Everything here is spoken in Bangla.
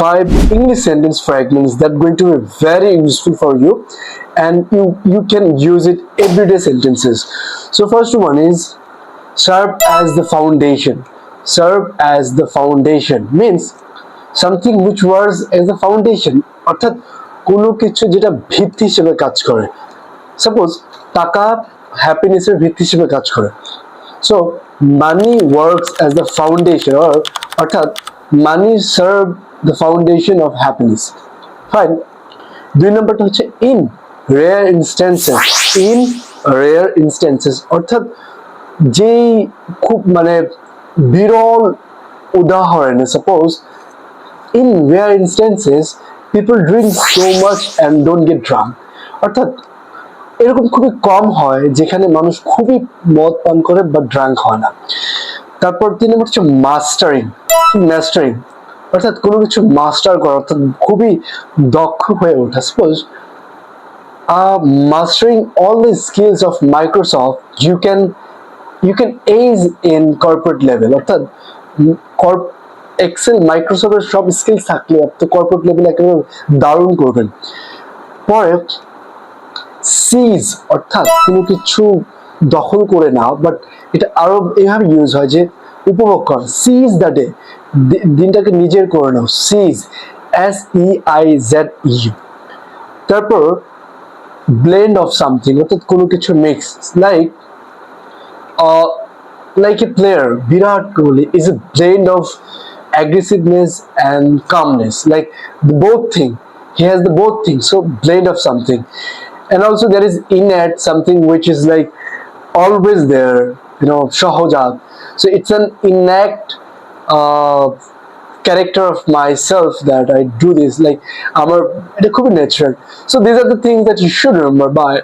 5 English sentence fragments that are going to be very useful for you, and you can use it everyday sentences. So first one is serve as the foundation. Serve as the foundation means something which works as a foundation, অর্থাৎ কোনো কিছু যেটা ভিত্তি হিসেবে কাজ করে। সাপোজ টাকা হ্যাপিনেসের ভিত্তি হিসেবে কাজ করে। So money works as the foundation, অর্থাৎ money serve the foundation of happiness. Fine. 2 নম্বরটা হচ্ছে in rare instances. In rare instances অর্থাৎ যেই খুব মানে বিরল উদাহরণে, suppose in rare instances people drink so much and don't get drunk, অর্থাৎ এরকম খুবই কম হয় যেখানে মানুষ খুবই মদ পান করে বাট ড্রাঙ্ক হয় না। তারপর 3 নম্বর হচ্ছে মাস্টারিং। মাস্টারিং অর্থাৎ কোনো কিছু মাস্টার করা, অর্থাৎ খুবই দক্ষ হয়ে ওঠা। Suppose mastering all the skills of Microsoft, you can ace in corporate level, অর্থাৎ এক্সেল মাইক্রোসফটের সব স্কিলস থাকলে আপনি কর্পোরেট লেভেলে একেবারে দারুণ করবেন। পরে সিজ অর্থাৎ কোনো কিছু দখল করে নাও, বাট এটা আরো এইভাবে ইউজ হয় যে উপভোগ করা। সিজ দ্য ডে, দিনটাকে নিজের করে নাও। সিজ, SEIZE। তারপর ব্লেন্ড অফ সামথিং অর্থাৎ কোনো কিছু mix, like a player Virat Kohli is a blend of aggressiveness and calmness, like the both thing, he has the both things, so blend of something. And also there is innate something which is like always there, shohojat, so it's an innate character of myself that I do this, like amar eta khubই natural. So these are the things that you should remember. Bye.